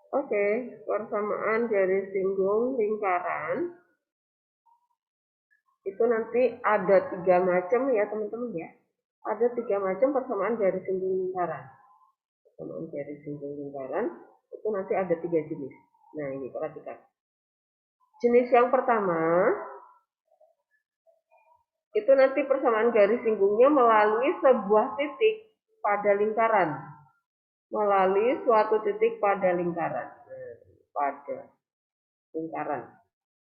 Oke, persamaan garis singgung lingkaran itu nanti ada 3 macam ya teman-teman ya. Ada 3 macam persamaan garis singgung lingkaran. Persamaan garis singgung lingkaran itu nanti ada 3 jenis. Nah ini perhatikan. Jenis yang pertama itu nanti persamaan garis singgungnya melalui sebuah titik pada lingkaran. Melalui suatu titik pada lingkaran. Pada lingkaran.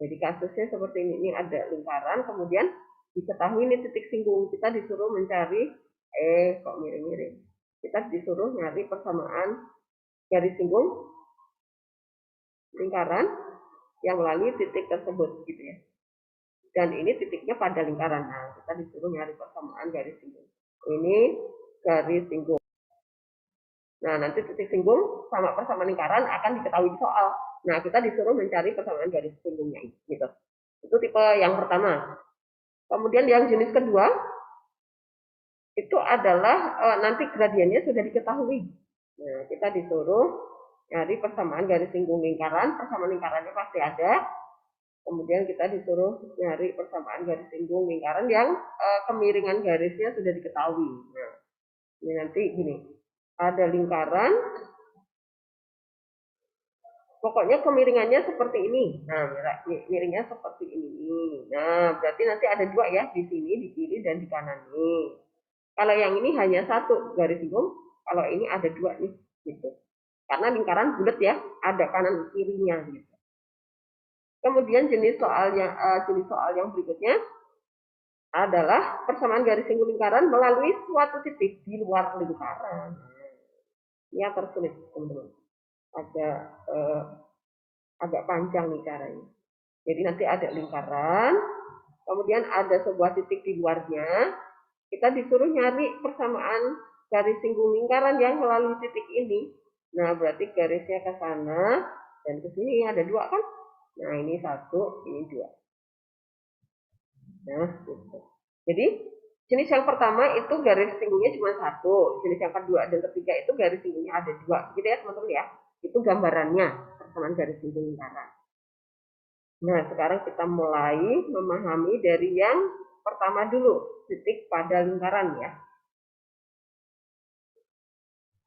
Jadi kasusnya seperti ini ada lingkaran, kemudian diketahui ini titik singgung, kita disuruh mencari, kok miring-miring. Kita disuruh nyari persamaan garis singgung lingkaran yang melalui titik tersebut gitu ya. Dan ini titiknya pada lingkaran. Nah, kita disuruh nyari persamaan garis singgung. Ini garis singgung. Nah, nanti titik singgung sama persamaan lingkaran akan diketahui di soal. Nah, kita disuruh mencari persamaan garis singgungnya gitu. Itu tipe yang pertama. Kemudian yang jenis kedua itu adalah nanti gradiennya sudah diketahui. Nah, kita disuruh nyari persamaan garis singgung lingkaran, persamaan lingkarannya pasti ada. Kemudian kita disuruh nyari persamaan garis singgung lingkaran yang kemiringan garisnya sudah diketahui. Nah, ini nanti gini, ada lingkaran, pokoknya kemiringannya seperti ini. Nah, miringnya seperti ini. Nah, berarti nanti ada dua ya, di sini, di kiri dan di kanan nih. Kalau yang ini hanya satu garis singgung, kalau ini ada dua nih, gitu. Karena lingkaran bulat ya, ada kanan kirinya gitu. Kemudian jenis soal yang berikutnya adalah persamaan garis singgung lingkaran melalui suatu titik di luar lingkaran. Ini yang tersulit, teman-teman. Agak agak panjang nih caranya. Jadi nanti ada lingkaran, kemudian ada sebuah titik di luarnya, kita disuruh nyari persamaan garis singgung lingkaran yang melalui titik ini. Nah, berarti garisnya ke sana dan ke sini ada dua kan? Nah, ini satu, ini dua. Nah, gitu. Jadi, jenis yang pertama itu garis singgungnya cuma satu. Jenis yang kedua dan ketiga itu garis singgungnya ada dua. Gitu ya, teman-teman ya. Itu gambarannya persamaan garis singgung lingkaran. Nah, sekarang kita mulai memahami dari yang pertama dulu, titik pada lingkaran ya.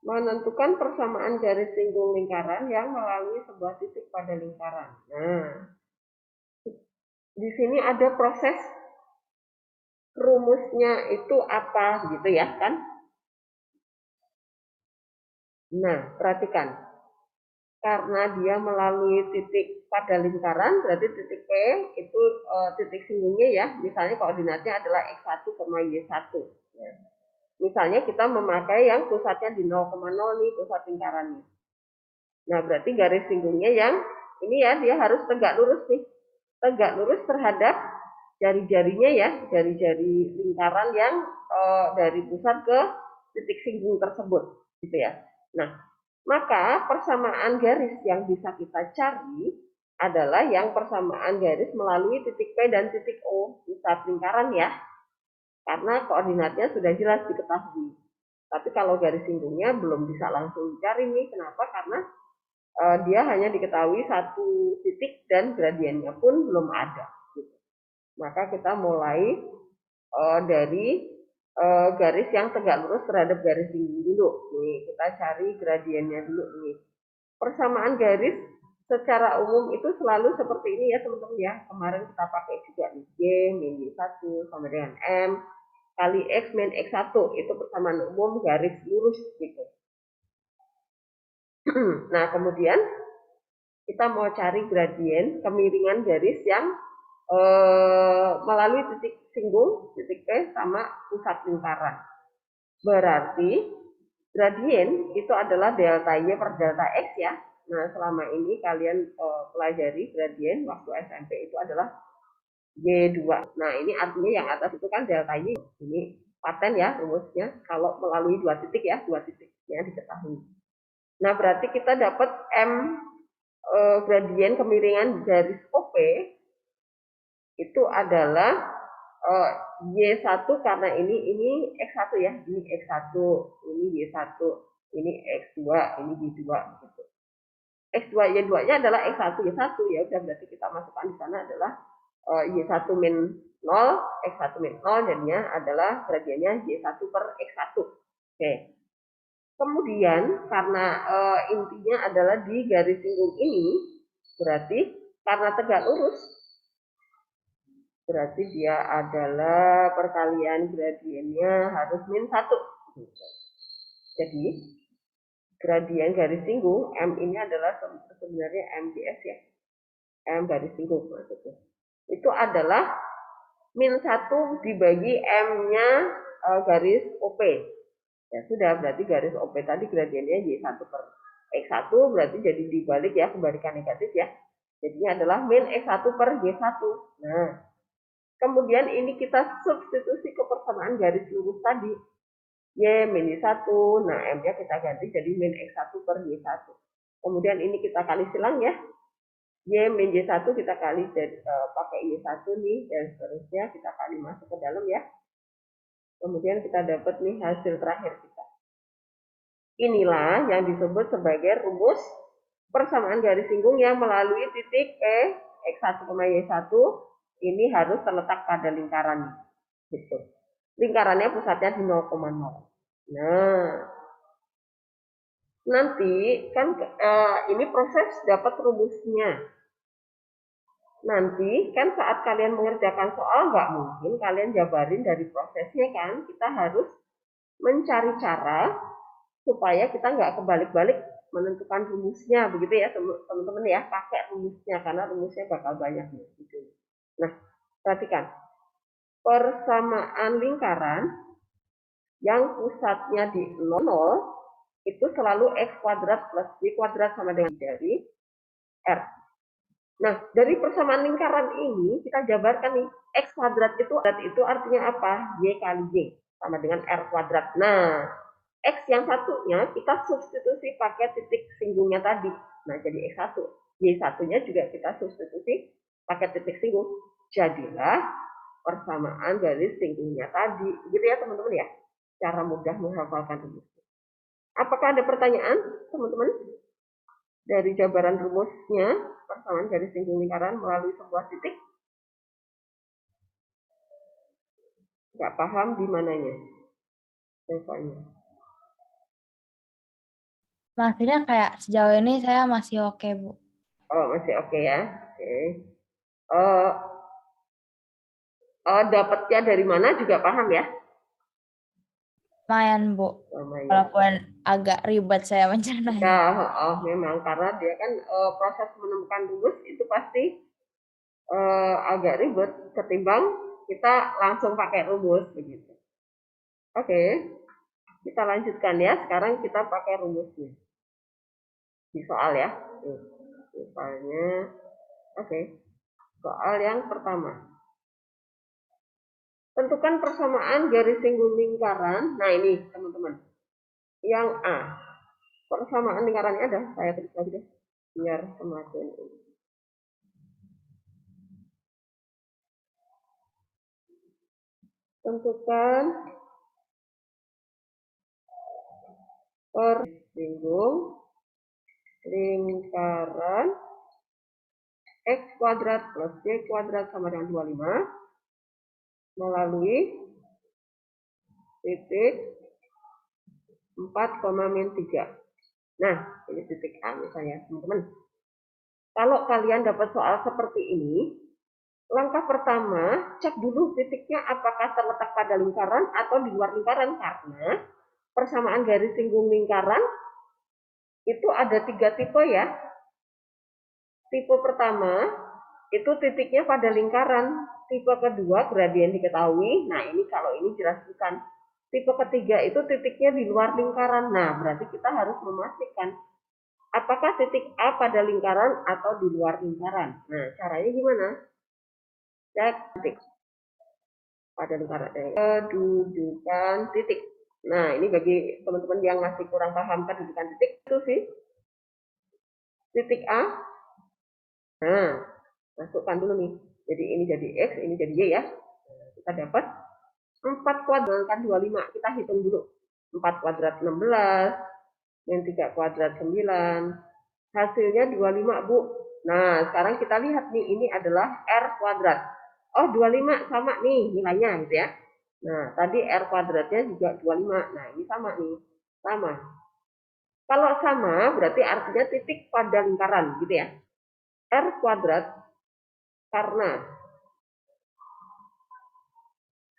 Menentukan persamaan garis singgung lingkaran yang melalui sebuah titik pada lingkaran. Nah, di sini ada proses rumusnya itu apa gitu ya kan? Nah, perhatikan. Karena dia melalui titik pada lingkaran, berarti titik P itu titik singgungnya ya. Misalnya koordinatnya adalah X1, Y1. Ya. Misalnya kita memakai yang pusatnya di 0,0 nih pusat lingkarannya. Nah, berarti garis singgungnya yang ini ya, dia harus tegak lurus nih. Tegak lurus terhadap jari-jarinya ya, jari-jari lingkaran yang dari pusat ke titik singgung tersebut, gitu ya. Nah, maka persamaan garis yang bisa kita cari adalah yang persamaan garis melalui titik P dan titik O, pusat lingkaran ya. Karena koordinatnya sudah jelas diketahui. Tapi kalau garis singgungnya belum bisa langsung dicari nih, kenapa? Karena dia hanya diketahui satu titik dan gradiennya pun belum ada. Gitu. Maka kita mulai dari garis yang tegak lurus terhadap garis singgung dulu. Nih, kita cari gradiennya dulu nih. Persamaan garis secara umum itu selalu seperti ini ya teman-teman ya. Kemarin kita pakai juga nih Y min Y1 sama dengan M kali X min X1 itu persamaan umum garis lurus gitu. Nah, kemudian kita mau cari gradien kemiringan garis yang melalui titik singgung, titik P sama pusat lingkaran. Berarti gradien itu adalah delta Y per delta X ya. Nah, selama ini kalian pelajari gradien waktu SMP itu adalah Y2. Nah, ini artinya yang atas itu kan delta Y. Ini paten ya rumusnya kalau melalui dua titik ya, dua titik yang diketahui. Nah, berarti kita dapat M gradien kemiringan garis OP itu adalah Y1 karena ini X1 ya, ini X1, ini Y1, ini X2, ini Y2 gitu. X2 Y2-nya adalah X1 Y1, ya udah berarti kita masukkan di sana adalah Y1 min 0, X1 min 0, jadinya adalah gradiennya Y1 per X1. Oke. Kemudian karena intinya adalah di garis singgung ini, berarti karena tegak lurus, berarti dia adalah perkalian gradiennya harus min 1. Jadi gradien garis singgung M ini adalah sebenarnya MGS ya, M garis singgung maksudnya. Itu adalah min 1 dibagi M-nya garis OP. Ya sudah, berarti garis OP tadi gradiennya Y1 per X1, berarti jadi dibalik ya, kebalikan negatif ya. Jadinya adalah min X1 per Y1. Nah, kemudian ini kita substitusi ke persamaan garis lurus tadi. Y min Y1, nah M-nya kita ganti jadi min X1 per Y1. Kemudian ini kita kali silang ya. Y min Y1 kita kali pakai Y1 nih, dan seterusnya kita kali masuk ke dalam ya. Kemudian kita dapat nih hasil terakhir kita. Inilah yang disebut sebagai rumus persamaan garis singgung yang melalui titik E X1, Y1 ini harus terletak pada lingkaran. Gitu. Lingkarannya pusatnya di 0,0. Nah, nanti kan ini proses dapat rumusnya. Nanti kan saat kalian mengerjakan soal nggak mungkin kalian jabarin dari prosesnya kan. Kita harus mencari cara supaya kita nggak kebalik-balik menentukan rumusnya, begitu ya teman-teman ya, pakai rumusnya karena rumusnya bakal banyak gitu. Nah, perhatikan persamaan lingkaran yang pusatnya di 0 itu selalu X kuadrat plus Y kuadrat sama dengan dari R. Nah, dari persamaan lingkaran ini kita jabarkan nih, X kuadrat itu artinya apa? Y kali Y sama dengan R kuadrat. Nah, X yang satunya kita substitusi pakai titik singgungnya tadi. Nah, jadi X1. Y1-nya juga kita substitusi pakai titik singgung. Jadilah persamaan garis singgungnya tadi. Gitu ya teman-teman ya. Cara mudah menghafalkan rumus. Apakah ada pertanyaan teman-teman? Dari jabaran rumusnya, persamaan garis singgung lingkaran melalui sebuah titik? Nggak paham di mananya? Contohnya. Maksudnya kayak sejauh ini saya masih oke, Bu. Oh, masih oke ya. Oke. Dapatnya dari mana juga paham ya? Lumayan, Bu. Lumayan. Walaupun agak ribet saya mencernanya. Ya, memang karena dia kan proses menemukan rumus itu pasti agak ribet ketimbang kita langsung pakai rumus begitu. Oke, kita lanjutkan ya. Sekarang kita pakai rumusnya di soal ya. Misalnya, oke, soal yang pertama. Tentukan persamaan garis singgung lingkaran. Nah ini teman-teman, yang A. Persamaan lingkarannya ada, saya tulis lagi deh, biar semakin ini. Tentukan persinggung lingkaran X kuadrat plus Y kuadrat sama dengan 25 melalui titik 4,-3. Nah, ini titik A misalnya, teman-teman. Kalau kalian dapat soal seperti ini, langkah pertama, cek dulu titiknya apakah terletak pada lingkaran atau di luar lingkaran, karena persamaan garis singgung lingkaran itu ada 3 tipe ya. Tipe pertama itu titiknya pada lingkaran. Tipe kedua gradien diketahui. Nah ini kalau ini jelas bukan. Tipe ketiga itu titiknya di luar lingkaran. Nah berarti kita harus memastikan apakah titik A pada lingkaran atau di luar lingkaran. Nah caranya gimana? Cek titik pada lingkaran. Kedudukan titik. Nah ini bagi teman-teman yang masih kurang paham kedudukan titik itu sih. Titik A. Nah masukkan dulu nih. Jadi ini jadi X, ini jadi Y ya. Kita dapat 4 kuadrat kan 25. Kita hitung dulu. 4 kuadrat 16, yang 3 kuadrat 9, Hasilnya 25, Bu. Nah, sekarang kita lihat nih, ini adalah R kuadrat. Oh, 25 sama nih nilainya gitu ya. Nah, tadi R kuadratnya juga 25. Nah, ini sama nih. Sama. Kalau sama, berarti artinya titik pada lingkaran gitu ya. R kuadrat karena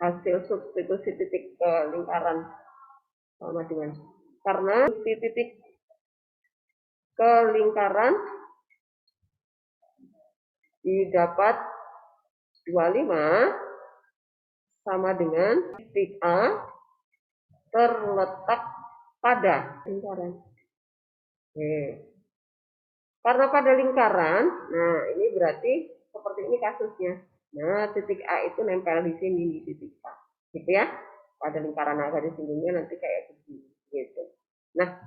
hasil substitusi titik ke lingkaran sama dengan karena titik ke lingkaran didapat 25 sama dengan titik A terletak pada lingkaran. Oke. Karena pada lingkaran, nah ini berarti seperti ini kasusnya. Nah, titik A itu nempel di sini di titik A. Gitu ya. Pada lingkaran A garis singgungnya nanti kayak begini. Gitu. Nah,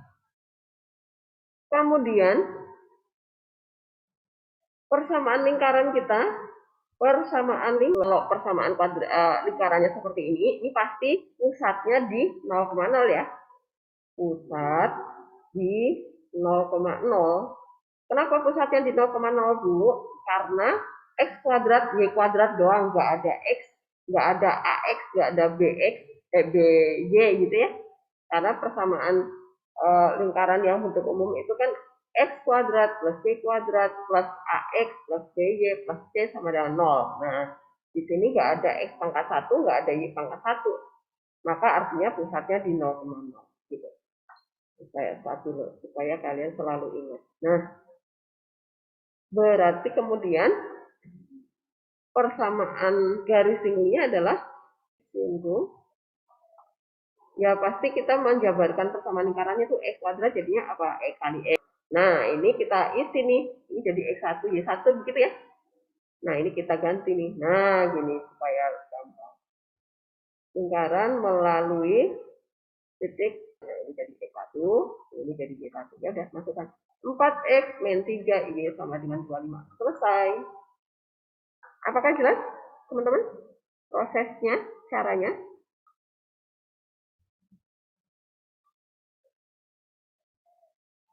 kemudian persamaan lingkaran kita, kalau persamaan lingkarannya seperti ini pasti pusatnya di 0,0 ya. Pusat di 0,0. Kenapa pusatnya di 0,0, Bu? Karena X kuadrat, Y kuadrat doang, nggak ada X, nggak ada AX, nggak ada BX, BY gitu ya. Karena persamaan lingkaran yang bentuk umum itu kan X kuadrat plus Y kuadrat plus AX plus BY plus C sama dengan 0. Nah, di sini nggak ada X pangkat 1, nggak ada Y pangkat 1. Maka artinya pusatnya di 0,0 gitu. Saya dulu supaya kalian selalu ingat. Nah, berarti kemudian persamaan garis singgungnya adalah singgung. Ya pasti kita menjabarkan persamaan lingkarannya itu X kuadrat jadinya apa? X kali X. Nah, ini kita isi nih. Ini jadi X1, Y1 begitu ya. Nah, ini kita ganti nih. Nah, gini supaya gampang. Lingkaran melalui titik. Nah, ini jadi X1, ini jadi Y1. Ya udah, masukkan. 4X min 3Y sama dengan 25. Selesai. Apakah jelas, teman-teman? Prosesnya, caranya?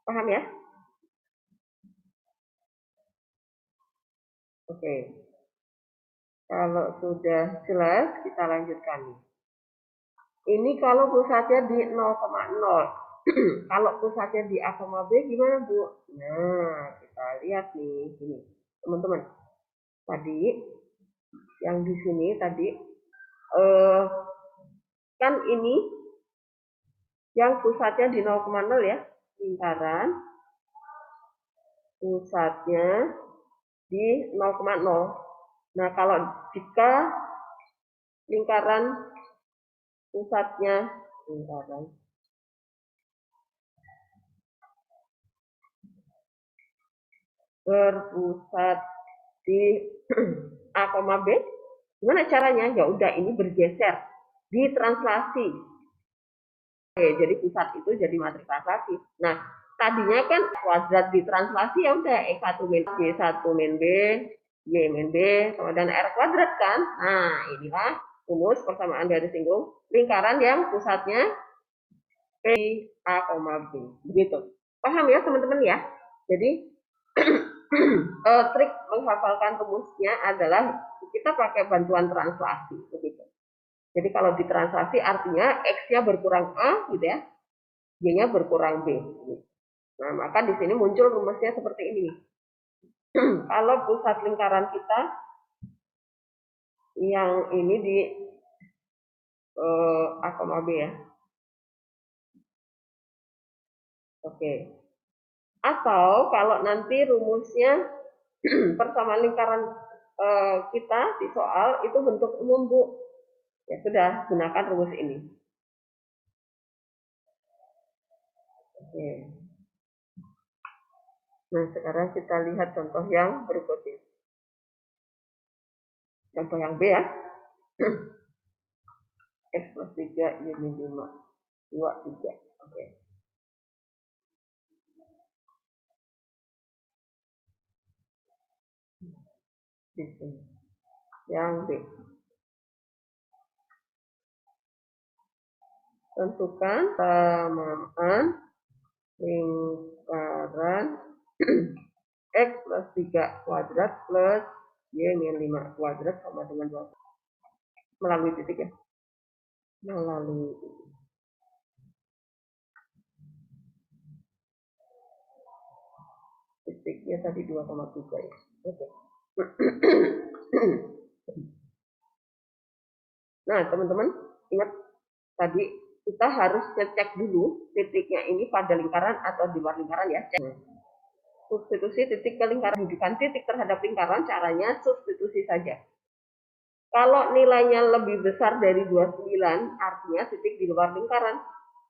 Paham ya? Oke. Kalau sudah jelas, kita lanjutkan nih. Ini kalau pusatnya di 0,0. Kalau pusatnya di A, B gimana, Bu? Nah, kita lihat nih. Ini, teman-teman. Tadi, yang di sini tadi, kan ini yang pusatnya di 0,0 ya. Lingkaran pusatnya di 0,0. Nah, kalau jika lingkaran pusatnya berpusat di A, B, gimana caranya? Ya udah, ini bergeser, ditranslasi. Oke, jadi pusat itu jadi matrik translasi. Nah, tadinya kan kuadrat ditranslasi ya udah X1 min Y1 min B, Y min B, kemudian R kuadrat kan. Nah, inilah rumus persamaan garis singgung lingkaran yang pusatnya P, A, B. Begitu. Paham ya teman-teman ya? Jadi trik menghafalkan rumusnya adalah kita pakai bantuan translasi begitu. Jadi kalau ditranslasi artinya X-nya berkurang A gitu ya, Y-nya berkurang B. Nah, maka di sini muncul rumusnya seperti ini. Kalau pusat lingkaran kita yang ini di A, B ya. Oke. Atau kalau nanti rumusnya persamaan lingkaran kita di soal itu bentuk umum, Bu. Ya sudah, gunakan rumus ini. Oke. Nah, sekarang kita lihat contoh yang berikutnya. Contoh yang B ya. X plus 3, Y min 5. 2, 3. Oke. Di sini. Yang B. Tentukan persamaan lingkaran X plus 3 kuadrat plus Y min 5 kuadrat sama dengan 2. Melalui titik ya. Melalui titiknya tadi 2,3 ya. Oke. Nah, teman-teman, ingat tadi kita harus ngecek dulu titiknya ini pada lingkaran atau di luar lingkaran ya. Substitusi titik ke lingkaran, rujukan titik terhadap lingkaran, caranya substitusi saja. Kalau nilainya lebih besar dari 29, artinya titik di luar lingkaran.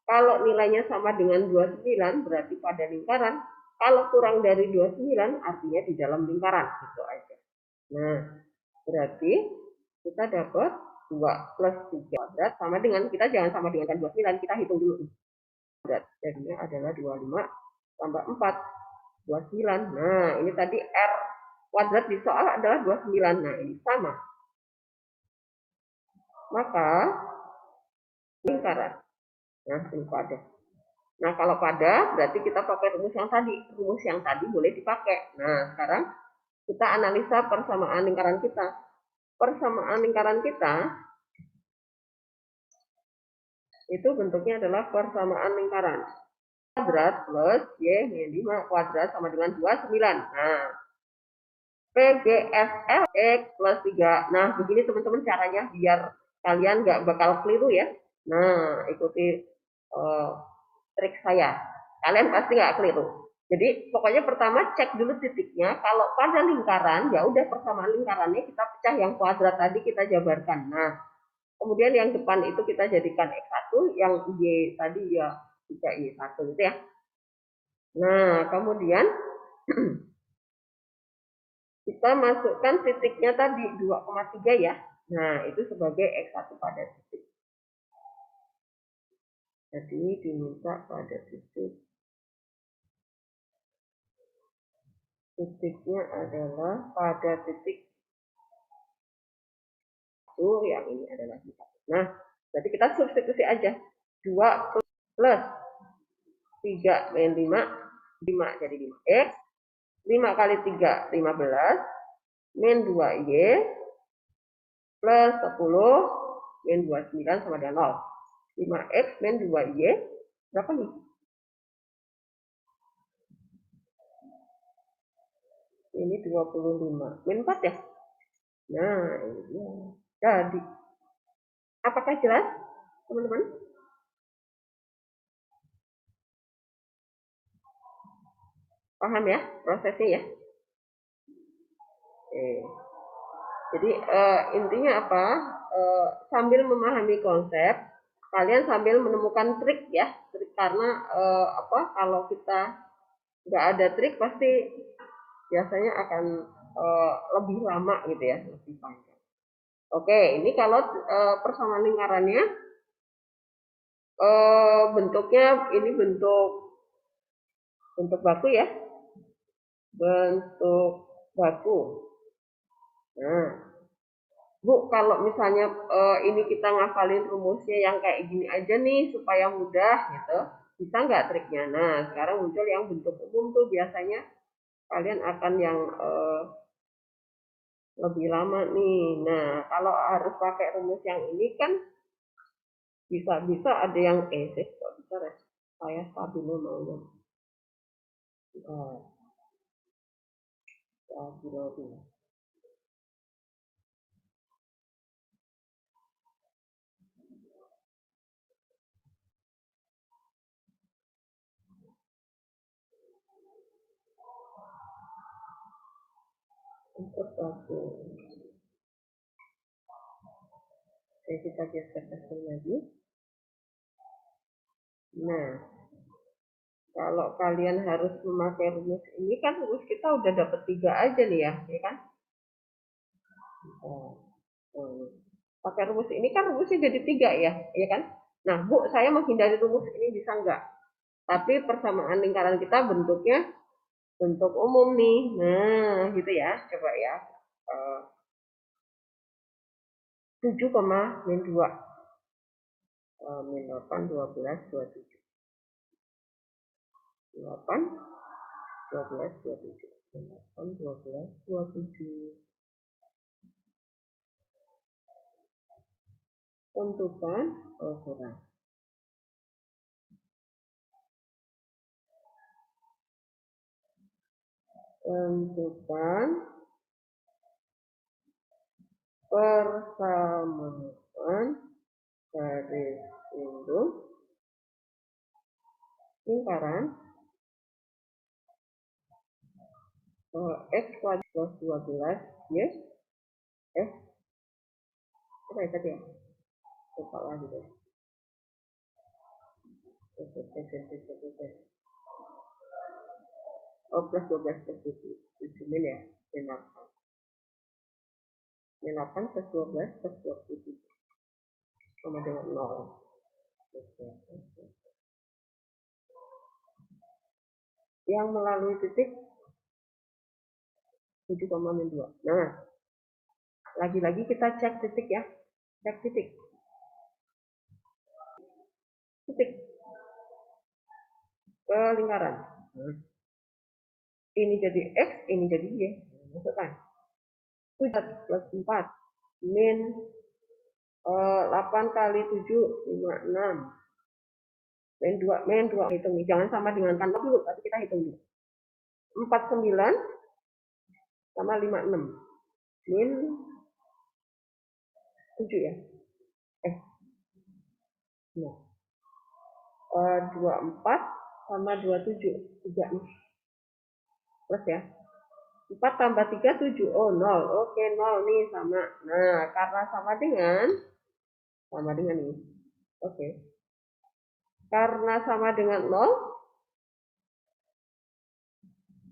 Kalau nilainya sama dengan 29, berarti pada lingkaran. Kalau kurang dari 29, artinya di dalam lingkaran. Gitu aja. Nah, berarti kita dapat 2 plus 3 kuadrat sama dengan, kita jangan sama dengan 29, kita hitung dulu. Jadinya adalah 25 tambah 4. 29. Nah, ini tadi R kuadrat di soal adalah 29. Nah, ini sama. Maka lingkaran. Nah, ini pada. Nah, kalau pada berarti kita pakai rumus yang tadi. Rumus yang tadi boleh dipakai. Nah, sekarang kita analisa persamaan lingkaran kita. Persamaan lingkaran kita itu bentuknya adalah persamaan lingkaran. Kuadrat plus Y min 5 kuadrat sama dengan 29. Nah, PGSL X plus 3. Nah, begini teman-teman caranya biar kalian nggak bakal keliru ya. Nah, ikuti trik saya. Kalian pasti nggak keliru. Jadi pokoknya pertama cek dulu titiknya. Kalau pada lingkaran, ya udah persamaan lingkarannya kita pecah yang kuadrat tadi kita jabarkan. Nah, kemudian yang depan itu kita jadikan X1, yang Y tadi ya 3Y1 gitu ya. Nah, kemudian kita masukkan titiknya tadi 2,3 ya. Nah, itu sebagai X1 pada titik. Jadi diminta pada titiknya adalah pada titik itu, yang ini adalah 4. Nah, jadi kita substitusi aja. 2 plus 3 min 5, 5 jadi 5X. 5 kali 3, 15. Min 2Y plus 10 min 29 sama dengan 0. 5X min 2Y berapa nih? Ini 25. Min 4 ya? Nah, ini dia. Jadi, apakah jelas, teman-teman? Paham ya prosesnya ya? Oke. Jadi intinya apa? Sambil memahami konsep, kalian sambil menemukan trik ya. Trik karena apa? Kalau kita nggak ada trik pasti biasanya akan lebih lama gitu ya, lebih panjang. Oke, ini kalau persamaan lingkarannya bentuknya ini bentuk baku ya, bentuk baku. Nah, Bu, kalau misalnya ini kita ngafalin rumusnya yang kayak gini aja nih supaya mudah gitu, bisa nggak triknya? Nah, sekarang muncul yang bentuk umum tuh biasanya kalian akan yang lebih lama nih. Nah, kalau harus pakai rumus yang ini kan bisa-bisa ada yang kok bisa ya? Saya stabilo maunya. Stabilo dulu. Untuk aku, kita geser lagi. Nah, kalau kalian harus memakai rumus ini kan rumus kita udah dapat 3 aja nih ya kan? Pakai rumus ini kan rumusnya jadi 3 ya kan? Nah, Bu, saya menghindari rumus ini bisa enggak? Tapi persamaan lingkaran kita bentuknya bentuk umum nih. Nah, gitu ya. Coba ya. 7, min 2. Min 8, 12, 27. 8, 12, 27, 8, 12, 27. Tentukan ukuran. Tentukan persamaan garis lingkup lingkaran x kuadrat plus 12 yes apa ya tadi ya, lupa lagi deh. Oh, plus 12 plus 7 min ya, min 8. Min 8 plus 12 plus 27 sama dengan 0. Yang melalui titik 7,2. Nah, lagi-lagi kita cek titik ya. Cek titik. Titik ke lingkaran. Ini jadi X, ini jadi Y. Masukkan. 7 plus 4. Min 8 kali 7, 56. Min 2. Hitung. Jangan sama dengan tanpa dulu, tapi kita hitung dulu. 49 sama 56. Min 7 ya. Nah. 24 sama 27. 3. Plus ya. 4 tambah 3, 7. Oh, 0. Oke, 0 nih sama. Nah, karena sama dengan ini. Oke. Karena sama dengan 0,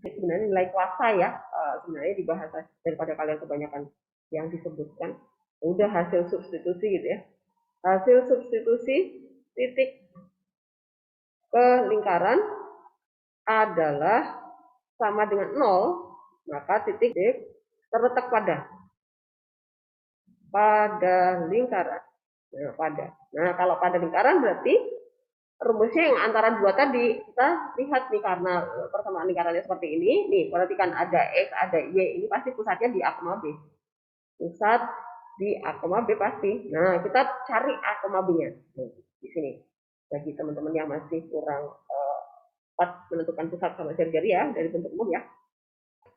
sebenarnya nilai kuasa ya. Sebenarnya di bahasa daripada kalian kebanyakan yang disebutkan. Udah hasil substitusi gitu ya. Hasil substitusi titik ke lingkaran adalah sama dengan 0, maka titik terletak pada lingkaran. Nah, kalau pada lingkaran berarti rumusnya yang antara dua tadi. Kita lihat nih, karena persamaan lingkarannya seperti ini. Nih, perhatikan ada X, ada Y. Ini pasti pusatnya di A, B. Pusat di A, B pasti. Nah, kita cari A, B-nya. Di sini. Bagi teman-teman yang masih kurang menentukan pusat sama jari-jari ya, dari bentuk umum ya.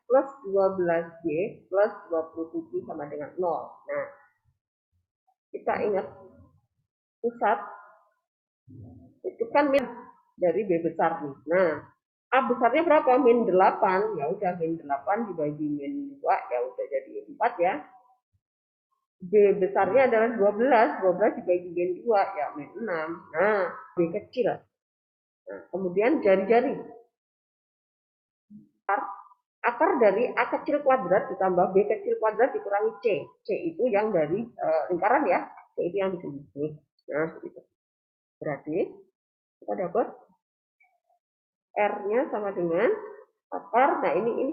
Plus 12Y plus 27 sama dengan 0. Nah, kita ingat pusat itu kan min dari B besar nih. Nah, A besarnya berapa? Min 8. Ya udah, min 8 dibagi min 2, ya udah jadi 4 ya. B besarnya adalah 12. 12 dibagi min 2, ya min 6. Nah, B kecil. Nah, kemudian jari-jari. Akar dari A kecil kuadrat ditambah B kecil kuadrat dikurangi C. C itu yang dari lingkaran ya. C itu yang di sini. Nah, gitu. Berarti kita dapat R-nya sama dengan akar. Nah, ini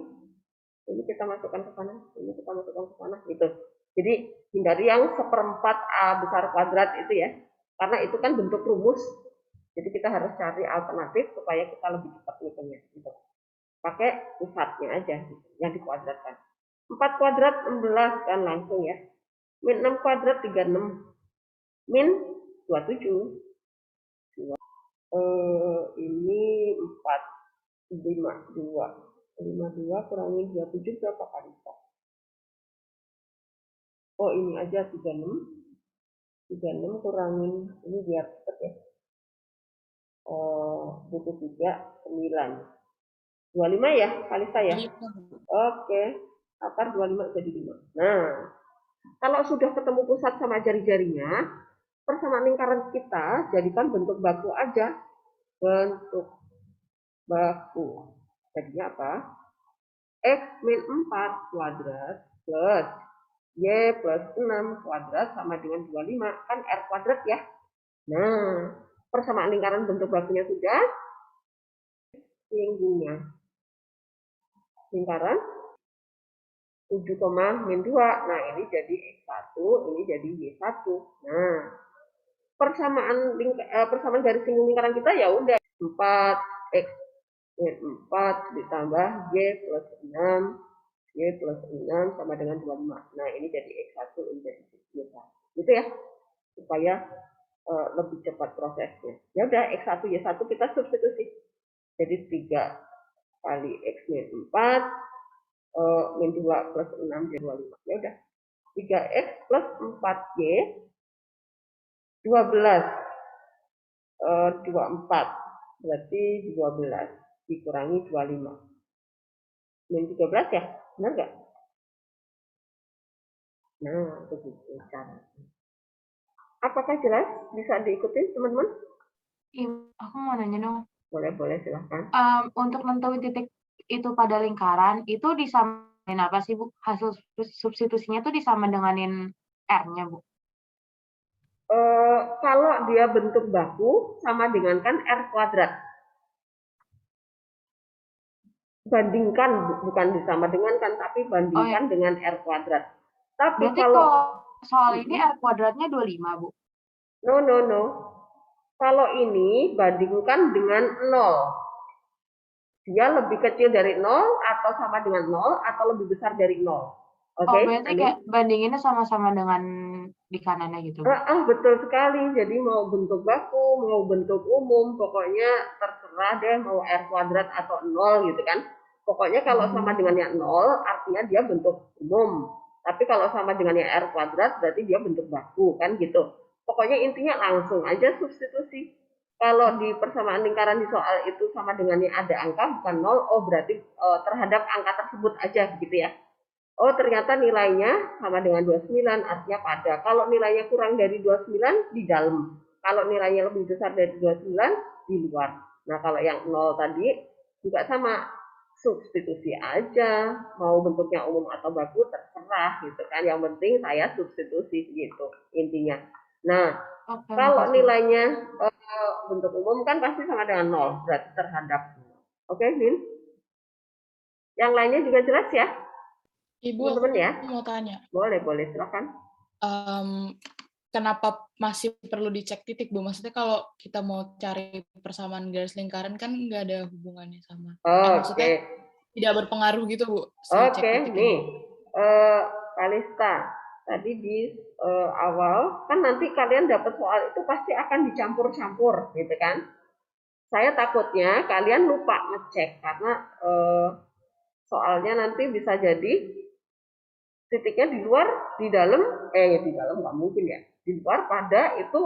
kita masukkan ke sana. Ini kita masukkan ke sana gitu. Jadi hindari yang seperempat A besar kuadrat itu ya. Karena itu kan bentuk rumus. Jadi kita harus cari alternatif supaya kita lebih cepat ngitungnya gitu. Pakai pusatnya aja yang dikuadratkan. 4 kuadrat 16 kan langsung ya. Min 6 kuadrat 36. Min 27. Ini 4 52. 52 kurangi 27 berapa kali? Oh, ini aja 36. 36 kurangin ini biar cepet ya. 23 9. 25 ya kali saya. Oke. Akar 25 jadi 5. Nah, kalau sudah ketemu pusat sama jari-jarinya, persamaan lingkaran kita jadikan bentuk baku aja. Bentuk baku. Jadinya apa? X min 4 kuadrat plus Y plus 6 kuadrat sama dengan 25. Kan R kuadrat ya. Nah, persamaan lingkaran bentuk bakunya sudah. Tingginya lingkaran 7, min 2. Nah, ini jadi X1, ini jadi Y1. Nah, persamaan garis singgung lingkaran kita ya udah 4X min 4 ditambah Y plus 6, Y plus 6 sama dengan 25. Nah, ini jadi X1, ini jadi Y1. Gitu ya, supaya lebih cepat prosesnya. Ya udah, X1, Y1 kita substitusi. Jadi 3 kali X min 4, min 2 plus 6 jadi 25. Ya udah, 3X plus 4Y, 12, 24. Berarti 12 dikurangi 25. Min 13 ya? Benar nggak? Nah, begitu cara. Apakah jelas? Bisa diikuti teman-teman? Aku mau nanya dong. Boleh, silahkan. Untuk nentuin titik itu pada lingkaran, itu disamain apa sih, Bu? Hasil substitusinya tuh disama denganin R-nya, Bu? Kalau dia bentuk baku, sama dengan kan R kuadrat. Bandingkan, bukan disama dengan kan, tapi bandingkan dengan R kuadrat. Tapi berarti kalau soal ini R kuadratnya 25, Bu? No. Kalau ini bandingkan dengan 0. Dia lebih kecil dari 0 atau sama dengan 0 atau lebih besar dari 0. Oke, berarti kayak bandinginnya sama-sama dengan di kanannya gitu. Betul sekali. Jadi mau bentuk baku, mau bentuk umum, pokoknya terserah deh mau R kuadrat atau 0 gitu kan. Pokoknya kalau sama dengannya 0 artinya dia bentuk umum. Tapi kalau sama dengannya R kuadrat berarti dia bentuk baku kan gitu. Pokoknya intinya langsung aja substitusi. Kalau di persamaan lingkaran di soal itu sama dengannya ada angka bukan 0, oh berarti terhadap angka tersebut aja gitu ya. Oh ternyata nilainya sama dengan 29, artinya pada. Kalau nilainya kurang dari 29 di dalam. Kalau nilainya lebih besar dari 29 di luar. Nah kalau yang 0 tadi juga sama, substitusi aja. Mau bentuknya umum atau baku terserah gitu kan. Yang penting saya substitusi gitu intinya. Nah kalau nilainya bentuk umum kan pasti sama dengan 0, berarti terhadap. Oke, Min? Yang lainnya juga jelas ya? Ibu, teman-teman ya? Mau tanya. Boleh, silakan. Kenapa masih perlu dicek titik, Bu? Maksudnya kalau kita mau cari persamaan garis lingkaran kan nggak ada hubungannya sama. Maksudnya tidak berpengaruh gitu, Bu. Oke, nih. Kalista, tadi di awal kan nanti kalian dapat soal itu pasti akan dicampur-campur, gitu kan? Saya takutnya kalian lupa ngecek karena soalnya nanti bisa jadi titiknya di luar, di dalam nggak mungkin ya. Di luar pada itu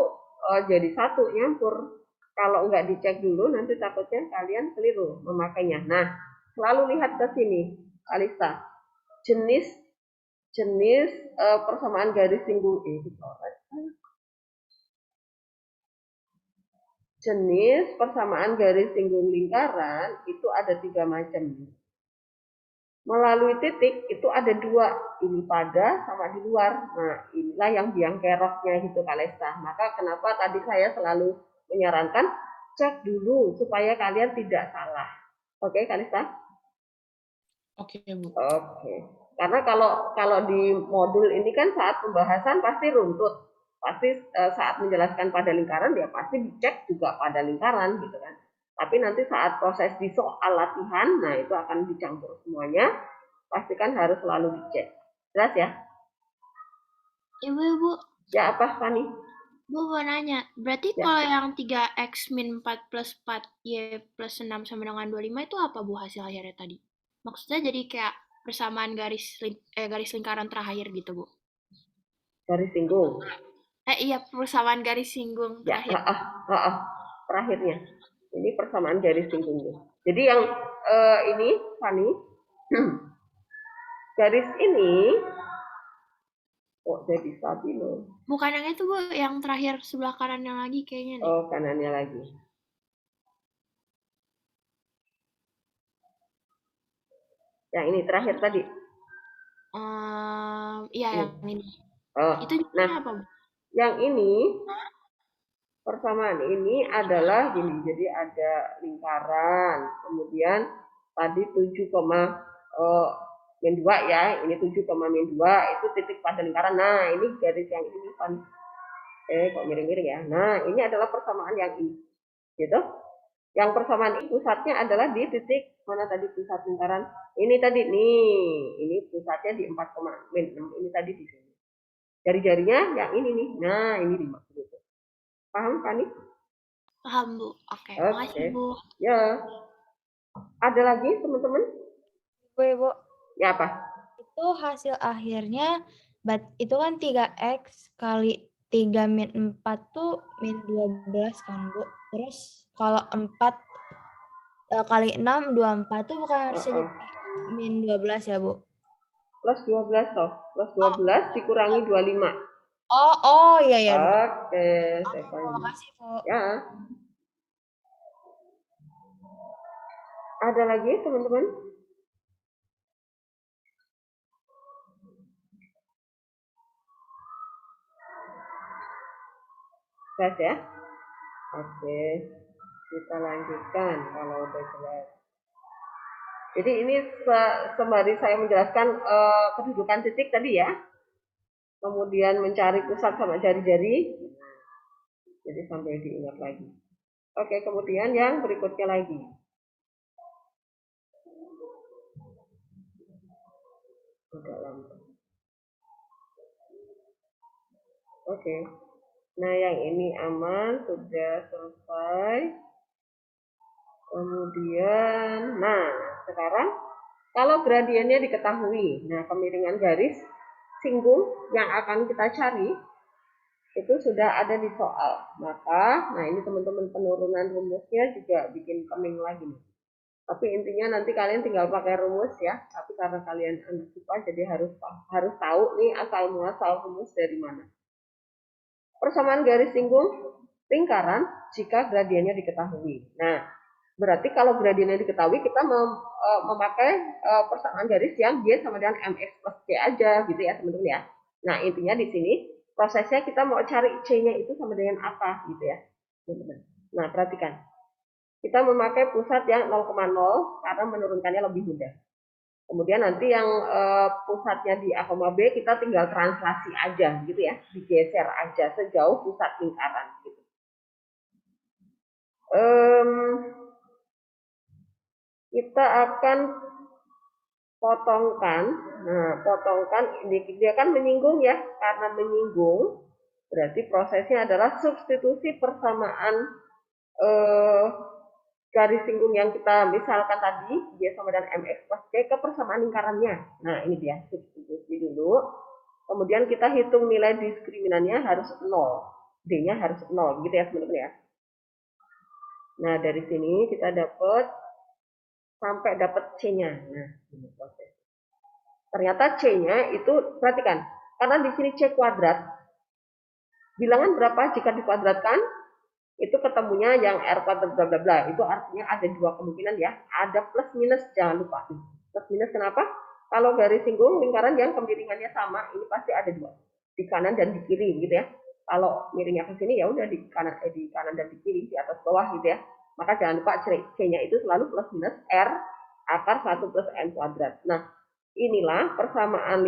jadi satu nyampur. Kalau nggak dicek dulu nanti takutnya kalian keliru memakainya. Nah, selalu lihat ke sini, Alisa. Jenis persamaan garis singgung jenis persamaan garis singgung lingkaran itu ada 3 macam. Melalui titik itu ada 2, ini pada sama di luar. Nah, inilah yang biang keroknya gitu Kalesta. Maka kenapa tadi saya selalu menyarankan cek dulu supaya kalian tidak salah. Oke, Kalesta? Oke, Bu. Oke. Karena kalau di modul ini kan saat pembahasan pasti runtut. Pasti saat menjelaskan pada lingkaran dia pasti dicek juga pada lingkaran gitu kan. Tapi nanti saat proses di soal latihan, nah itu akan dicampur semuanya. Pastikan harus selalu dicek. Jelas ya? Ibu. Ya apa, Fani? Bu mau nanya, berarti kalau yang 3X min 4 plus 4 Y plus 6 sama dengan 25 itu apa Bu hasil akhirnya tadi? Maksudnya jadi kayak persamaan garis lingkaran terakhir gitu Bu? Garis singgung. Iya, persamaan garis singgung terakhir. Terakhirnya. Ini persamaan garis singgungnya. Jadi yang ini, Fani, garis ini kok jadi stabilo. Bukan yang itu Bu, yang terakhir sebelah kanannya lagi kayaknya nih. Oh, kanannya lagi. Yang ini terakhir tadi. Iya, yang ini. Itu apa Bu? Yang ini persamaan ini adalah gini, jadi ada lingkaran, kemudian tadi 7, min 2 ya, ini 7, min 2 itu titik pada lingkaran. Nah, ini garis yang ini kok miring-miring ya. Nah, ini adalah persamaan yang ini. Gitu. Yang persamaan ini pusatnya adalah di titik mana tadi pusat lingkaran? Ini tadi nih, ini pusatnya di 4,6 ini tadi di sini. Jari-jarinya yang ini nih. Nah, ini 5 gitu. Paham, Fani? Paham, Bu. Oke, Oke. makasih, Bu. Ya. Ada lagi, teman-teman? Bu, Ya, apa? itu hasil akhirnya itu kan 3x kali 3 min 4 tuh min 12 kan, Bu. Terus kalau 4 kali 6, 24 tuh bukan harusnya jadi min 12 ya, Bu? Plus 12 toh. Plus 12 dikurangi 25. Iya ya. Oke, Terima kasih, Bu. ya. Ada lagi, teman-teman? Jelas ya? Oke, kita lanjutkan kalau udah jelas. Jadi ini sembari saya menjelaskan kedudukan titik tadi ya. Kemudian mencari pusat sama jari-jari. Jadi sampai diingat lagi. Oke, kemudian yang berikutnya lagi. Oke. Nah, yang ini aman, sudah selesai. Kemudian, nah, sekarang kalau gradiennya diketahui, nah kemiringan garis singgung yang akan kita cari itu sudah ada di soal. Maka, nah ini teman-teman penurunan rumusnya juga bikin keming lagi nih. Tapi intinya nanti kalian tinggal pakai rumus ya. Tapi karena kalian anak IPA jadi harus tahu nih asal muasal rumus dari mana. Persamaan garis singgung lingkaran jika gradiennya diketahui. Nah, berarti kalau gradiennya diketahui kita memakai persamaan garis yang Y sama dengan MX plus C aja gitu ya teman-teman ya. Nah, intinya di sini prosesnya kita mau cari C-nya itu sama dengan apa gitu ya teman-teman. Nah, perhatikan. Kita memakai pusat yang 0,0 karena menurunkannya lebih mudah. Kemudian nanti yang pusatnya di A, B kita tinggal translasi aja gitu ya, digeser aja sejauh pusat lingkaran gitu. Kita akan potongkan. Nah, potongkan ini dia kan menyinggung ya, karena menyinggung berarti prosesnya adalah substitusi persamaan garis singgung yang kita misalkan tadi Y sama dengan MX plus C ke persamaan lingkarannya. Nah, ini dia substitusi dulu. Kemudian kita hitung nilai diskriminannya harus 0. D-nya harus 0 gitu ya teman-teman ya. Nah, dari sini kita dapat sampai dapat C-nya. Nah, ini proses. Ternyata C-nya itu perhatikan, karena di sini C kuadrat. Bilangan berapa jika dikuadratkan? Itu ketemunya yang R kuadrat bla bla bla. Itu artinya ada dua kemungkinan ya. Ada plus minus, jangan lupa. Plus minus kenapa? Kalau garis singgung lingkaran yang kemiringannya sama, ini pasti ada dua. Di kanan dan di kiri gitu ya. Kalau miringnya ke sini ya udah di kanan dan di kiri, di atas bawah gitu ya. Maka jangan lupa C-nya itu selalu plus minus R akar 1 plus N kuadrat. Nah, inilah persamaan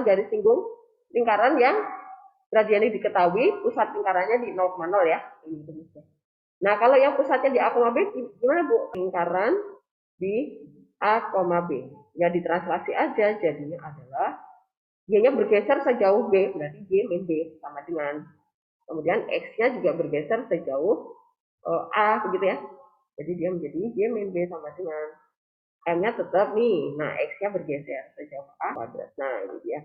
garis singgung lingkaran yang gradiennya diketahui, pusat lingkarannya di 0,0 ya. Nah, kalau yang pusatnya di A, B, gimana Bu? Lingkaran di A, B. Ya ditranslasi aja, jadinya adalah Y-nya bergeser sejauh B, berarti Y min B sama dengan. Kemudian X-nya juga bergeser sejauh A, begitu ya. Jadi dia menjadi Y min B sama dengan. M-nya tetap nih, nah X-nya bergeser sejauh A kuadrat. Nah, ini dia.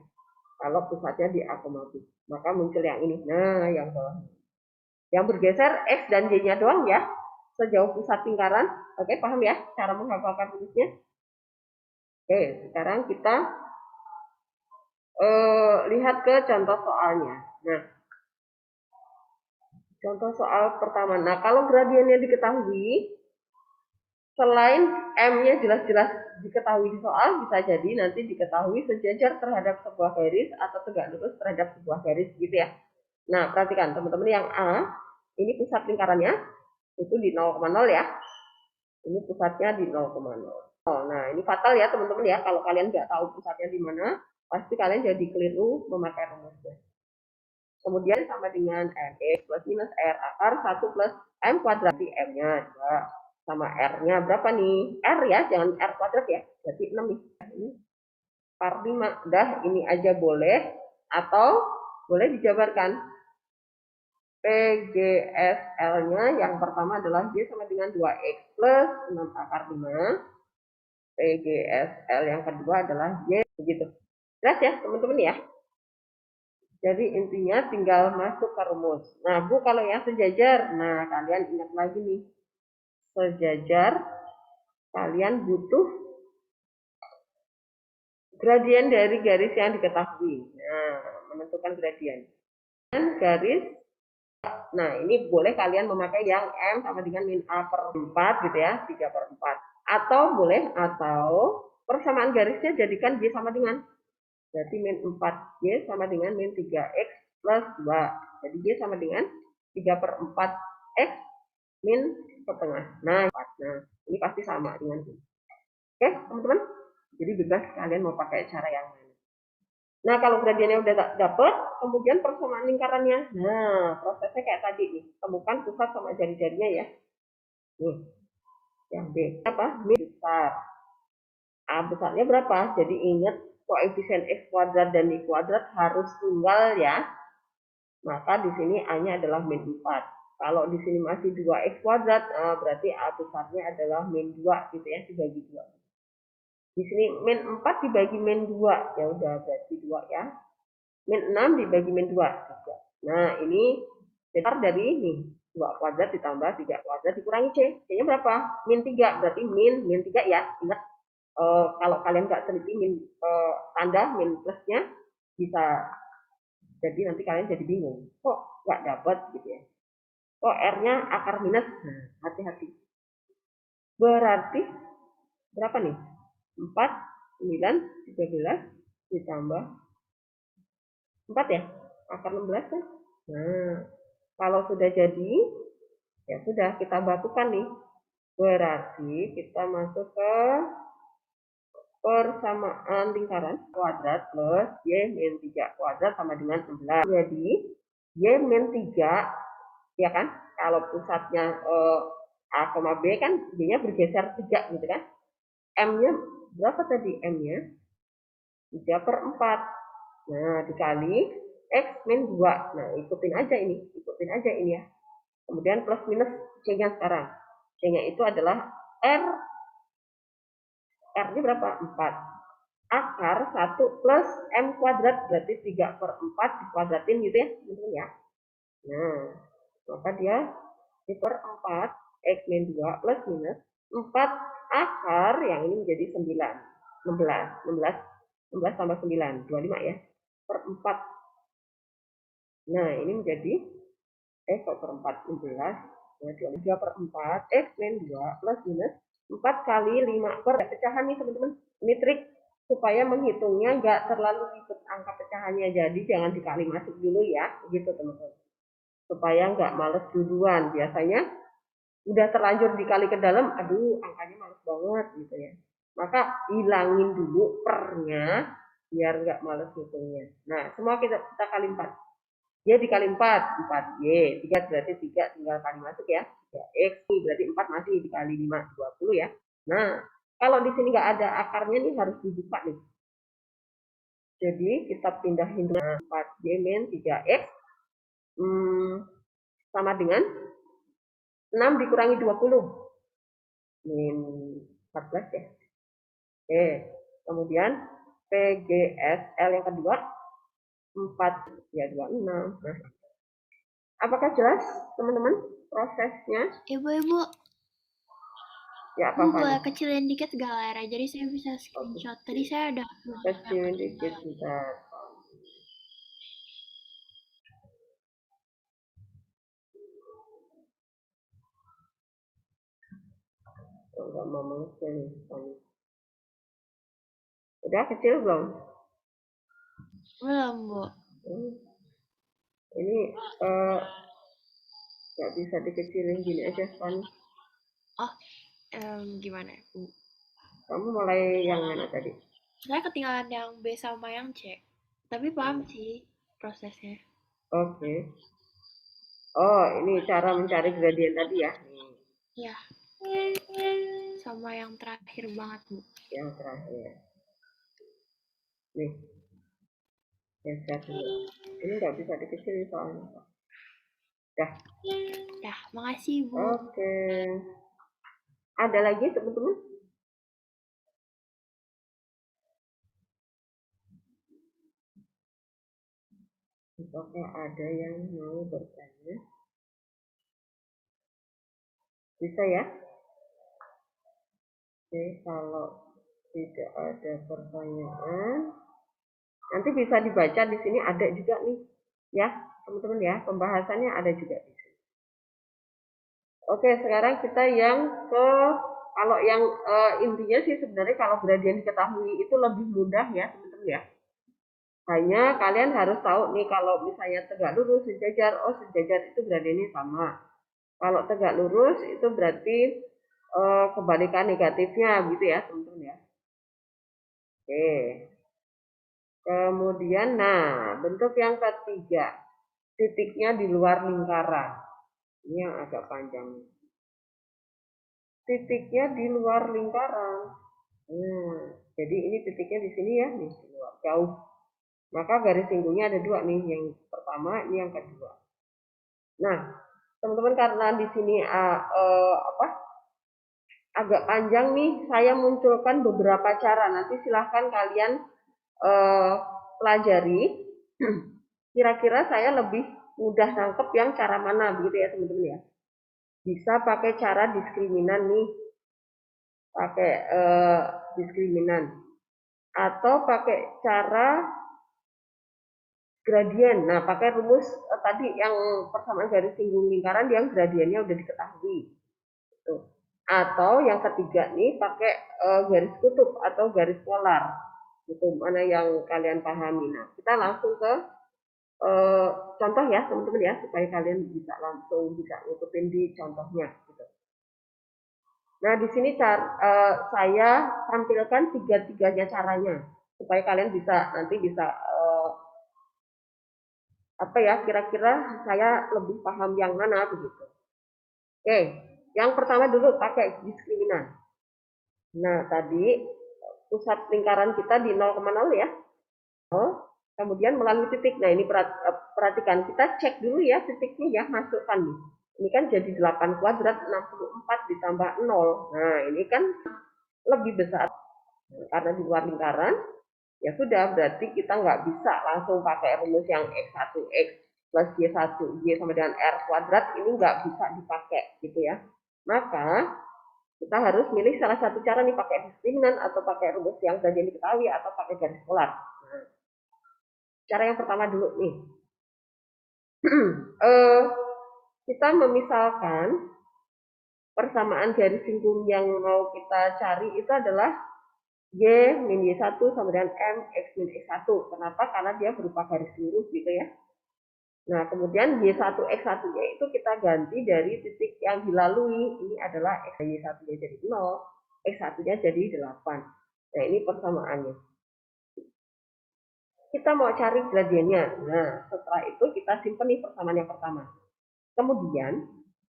Kalau pusatnya di A, B, maka muncul yang ini. Nah, yang bawah. Yang bergeser X dan Y-nya doang ya, sejauh pusat lingkaran. Oke, paham ya cara menghafalkan rumusnya? Oke, sekarang kita lihat ke contoh soalnya. Nah, contoh soal pertama. Nah, kalau gradiennya diketahui, selain M-nya jelas-jelas diketahui di soal, bisa jadi nanti diketahui sejajar terhadap sebuah garis atau tegak lurus terhadap sebuah garis gitu ya. Nah, perhatikan teman-teman yang A, ini pusat lingkarannya itu di 0,0 ya. Ini pusatnya di 0,0. Nah, ini fatal ya teman-teman ya. Kalau kalian nggak tahu pusatnya di mana, pasti kalian jadi keliru memakai rumusnya. Kemudian sama dengan MX plus minus R akar 1 plus M kuadrat di M-nya 2 sama R-nya berapa nih? R ya, jangan R kuadrat ya. Berarti 6 nih. Ini per 5. Udah, ini aja boleh atau boleh dijabarkan. PGSL-nya yang pertama adalah Y sama dengan 2X plus 6 akar 5. PGSL yang kedua adalah Y. Begitu. Jelas ya teman-teman ya? Jadi intinya tinggal masuk ke rumus. Nah Bu, kalau yang sejajar, nah kalian ingat lagi nih. Sejajar, kalian butuh gradien dari garis yang diketahui. Nah, menentukan gradien. Dan garis, nah ini boleh kalian memakai yang M sama dengan min A per 4 gitu ya, 3 per 4. Atau boleh, atau persamaan garisnya jadikan Y sama dengan. Berarti min 4Y sama dengan min 3X plus 2. Jadi Y sama dengan 3 per 4X min setengah. Nah, ini pasti sama dengan ini. Oke, teman-teman? Jadi bebas kalian mau pakai cara yang mana. Nah, kalau gradiennya udah dapet, kemudian persamaan lingkarannya. Nah, prosesnya kayak tadi nih. Temukan pusat sama jari-jarinya ya. Nih, yang B. Apa? Min besar. A besarnya berapa? Jadi ingat koefisien X kuadrat dan Y kuadrat harus tunggal ya. Maka di sini A-nya adalah min 4. Kalau di sini masih 2X kuadrat, berarti A besarnya adalah min 2 gitu ya, dibagi 2. Di sini min 4 dibagi min 2, ya udah berarti 2 ya. Min 6 dibagi min 2 juga. Nah, ini besar dari ini. 2 kuadrat ditambah 3 kuadrat dikurangi C. C-nya berapa? Min 3, berarti min 3 ya. Ingat, kalau kalian nggak teliti min tanda min plusnya, bisa jadi nanti kalian jadi bingung. Kok nggak dapat gitu ya. Kok R-nya akar minus? Nah, hati-hati. Berarti berapa nih? 4, 9, 13 ditambah 4 ya? Akar 16 kan? Nah, kalau sudah jadi, ya sudah kita bakukan nih. Berarti kita masuk ke persamaan lingkaran kuadrat plus Y min 3 kuadrat sama dengan 16. Jadi, Y min 3, ya kan? Kalau pusatnya A, B kan Y-nya bergeser 3 gitu kan? M-nya berapa tadi? M-nya 3 per 4. Nah, dikali X min 2. Nah, ikutin aja ini ya. Kemudian plus minus C-nya sekarang. C-nya itu adalah R. R-nya berapa? 4. Akar 1 plus M kuadrat, berarti 3 per 4 dikuadratin gitu ya, teman-teman ya. Nah, maka dia per 4, X min 2 plus minus 4 akar, yang ini menjadi 9. 16 tambah 9, 25 ya, per 4. Nah, ini menjadi, kok per 4, 16, nah 23 per 4, X min 2 plus minus 4 kali 5 per pecahan nih teman-teman. Ini trik supaya menghitungnya nggak terlalu ribet angka pecahannya, jadi jangan dikali masuk dulu ya, gitu teman-teman. Supaya nggak males duluan, biasanya udah terlanjur dikali ke dalam, aduh angkanya males banget gitu ya. Maka hilangin dulu pernya biar nggak males hitungnya. Nah, semua kita kali 4. Y dikali 4, 4Y. 3 berarti 3 tinggal kali masuk ya. 3X berarti 4 masih dikali 5, 20 ya. Nah, kalau di sini nggak ada akarnya nih harus dibuka nih. Jadi kita pindahin 4Y min 3X sama dengan 6 dikurangi 20. Min 14 ya. Oke, kemudian PGSL yang kedua 4 ya 26. Nah, apakah jelas teman-teman prosesnya? Ibu, Ya, Bu, apa-apa. boleh kecilin dikit gak layarnya, jadi saya bisa screenshot. Tadi saya udah Kecilin dikit bentar. Enggak mau mengecil nih. Udah kecil belum? belum, Bu. Ini nggak bisa dikecilin gini aja, Pan. Oh, gimana, Bu? Kamu mulai yang mana tadi? Saya ketinggalan yang B sama yang C. Tapi paham sih prosesnya. Oke. Oh, ini cara mencari gradien tadi ya. Ya. Sama yang terakhir banget, Bu. Yang terakhir. Nih, geser dulu. Ini nggak bisa dikecilin soalnya. Dah. Dah, makasih, Bu. Oke. Ada lagi teman-teman? Apakah ada yang mau bertanya? Bisa ya? Oke, kalau tidak ada pertanyaan, nanti bisa dibaca di sini ada juga nih, ya teman-teman ya, pembahasannya ada juga di sini. Oke, sekarang kita yang ke kalau yang intinya sih sebenarnya kalau gradien diketahui itu lebih mudah ya teman-teman ya. Hanya kalian harus tahu nih kalau misalnya tegak lurus sejajar, oh sejajar itu gradiennya sama. Kalau tegak lurus itu berarti kebalikan negatifnya gitu ya teman-teman ya. Oke. Kemudian, nah bentuk yang ketiga, titiknya di luar lingkaran. Ini yang agak panjang. Titiknya di luar lingkaran. Jadi ini titiknya di sini ya, nih di luar jauh. Maka garis singgungnya ada dua nih, yang pertama, ini yang kedua. Nah, teman-teman karena di sini agak panjang nih, saya munculkan beberapa cara. Nanti silahkan kalian pelajari. Kira-kira saya lebih mudah nangkep yang cara mana begitu ya teman-teman ya. Bisa pakai cara diskriminan nih, pakai diskriminan, atau pakai cara gradien. Nah, pakai rumus tadi yang persamaan garis singgung lingkaran yang gradiennya udah diketahui. Tuh. Atau yang ketiga nih pakai garis kutub atau garis polar. Itu mana yang kalian pahami. Nah, kita langsung ke contoh ya teman-teman ya, supaya kalian bisa langsung bisa ngikutin di contohnya. Gitu. Nah, di sini saya tampilkan tiga-tiganya caranya supaya kalian bisa nanti bisa apa ya, kira-kira saya lebih paham yang mana begitu. Oke, yang pertama dulu pakai diskriminan. Nah, tadi pusat lingkaran kita di 0,0 ya. Kemudian melalui titik. Nah, ini perhatikan, kita cek dulu ya titiknya ya, masukkan nih. Ini kan jadi 8 kuadrat 64 ditambah 0. Nah, ini kan lebih besar. Karena di luar lingkaran, ya sudah, berarti kita nggak bisa langsung pakai rumus yang X1, X plus Y1, Y sama dengan R kuadrat, ini nggak bisa dipakai gitu ya. Maka, kita harus milih salah satu cara nih, pakai diskriminan atau pakai rumus yang sudah diketahui atau pakai garis polar. Nah, cara yang pertama dulu nih. Kita memisalkan persamaan garis singgung yang mau kita cari itu adalah Y min Y1 sama dengan M X min X1. Kenapa? Karena dia berupa garis lurus gitu ya. Nah, kemudian Y1 X1-nya itu kita ganti dari titik yang dilalui. Ini adalah Y1-nya jadi 0, X1-nya jadi 8. Nah, ini persamaannya. Kita mau cari gradiennya. Nah, setelah itu kita simpan nih persamaan yang pertama. Kemudian,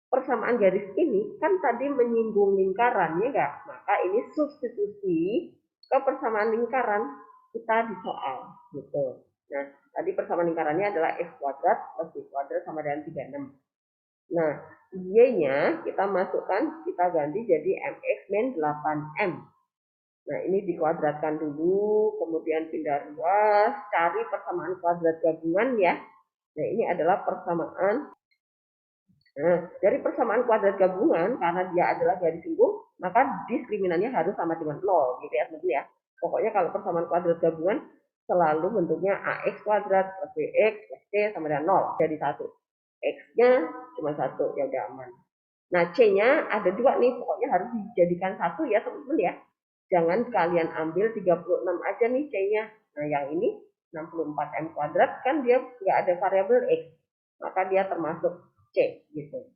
persamaan garis ini kan tadi menyinggung lingkaran, ya enggak? Maka ini substitusi ke persamaan lingkaran kita di soal. Gitu. Nah, tadi persamaan lingkarannya adalah X kuadrat plus Y kuadrat sama dengan 36. Nah, Y-nya kita masukkan, kita ganti jadi MX min 8M. Nah, ini dikuadratkan dulu, kemudian pindah ruas, cari persamaan kuadrat gabungan ya. Nah, ini adalah persamaan. Nah, dari persamaan kuadrat gabungan, karena dia adalah garis singgung, maka diskriminannya harus sama dengan 0, gitu ya, teman-teman ya. Pokoknya kalau persamaan kuadrat gabungan, selalu bentuknya AX kuadrat plus BX plus C sama dengan 0, jadi 1. X-nya cuma 1, ya udah aman. Nah, C-nya ada 2 nih, pokoknya harus dijadikan 1 ya, teman-teman ya. Jangan kalian ambil 36 aja nih C-nya. Nah, yang ini 64M kuadrat kan dia nggak ada variabel X. Maka dia termasuk C gitu.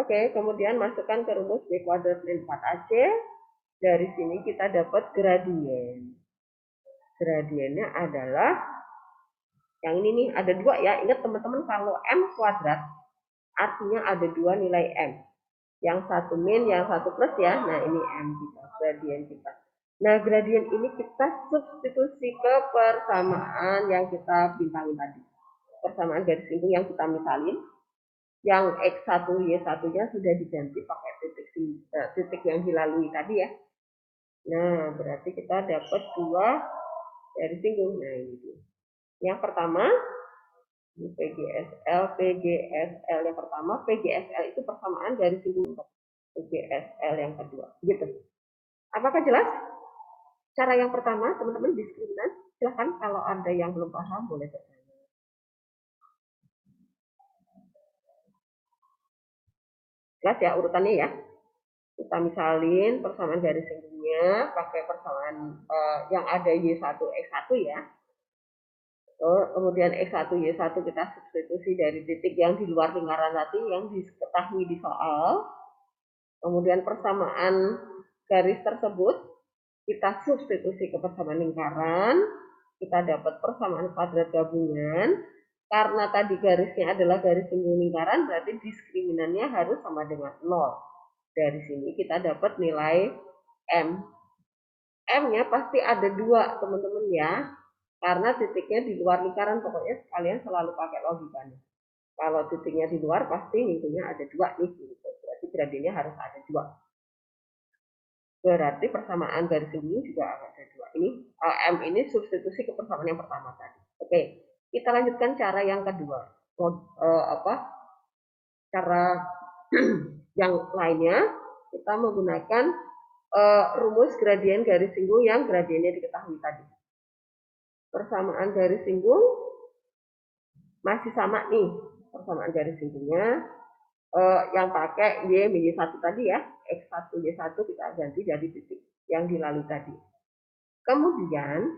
Oke, kemudian masukkan ke rumus B kuadrat min 4AC. Dari sini kita dapat gradien. Gradiennya adalah yang ini nih, ada 2 ya. Ingat teman-teman, kalau M kuadrat artinya ada dua nilai M. Yang satu min, yang satu plus ya. Nah, ini M kita, gradien kita. Nah, gradien ini kita substitusi ke persamaan yang kita bintangin tadi. Persamaan garis singgung yang kita misalin. Yang X1, Y1-nya sudah diganti pakai titik yang dilalui tadi ya. Nah, berarti kita dapat dua garis singgung. Nah, ini. Yang pertama, PGSL yang pertama, PGSL itu persamaan garis singgung. PGSL yang kedua, gitu. Apakah jelas? Cara yang pertama, teman-teman diskriminan, silahkan kalau ada yang belum paham boleh bertanya. Jelas ya urutannya ya. Kita misalin persamaan garis singgungnya pakai persamaan yang ada Y1, X1 ya. Kemudian X1, Y1 kita substitusi dari titik yang di luar lingkaran tadi yang diketahui di soal. Kemudian persamaan garis tersebut kita substitusi ke persamaan lingkaran, kita dapat persamaan kuadrat gabungan. Karena tadi garisnya adalah garis singgung lingkaran, berarti diskriminannya harus sama dengan 0. Dari sini kita dapat nilai M. M-nya pasti ada 2, teman-teman ya. Karena titiknya di luar lingkaran, pokoknya kalian selalu pakai logikanya. Kalau titiknya di luar, pasti nilainya ada 2 nih. Berarti gradiennya harus ada 2. Berarti persamaan garis singgung juga ada 2. Ini M ini substitusi ke persamaan yang pertama tadi. Oke, kita lanjutkan cara yang kedua. Cara yang lainnya, kita menggunakan rumus gradien garis singgung yang gradiennya diketahui tadi. Persamaan garis singgung masih sama nih, persamaan garis singgungnya yang pakai Y-1 tadi ya, X1, Y1 kita ganti jadi titik yang dilalui tadi. Kemudian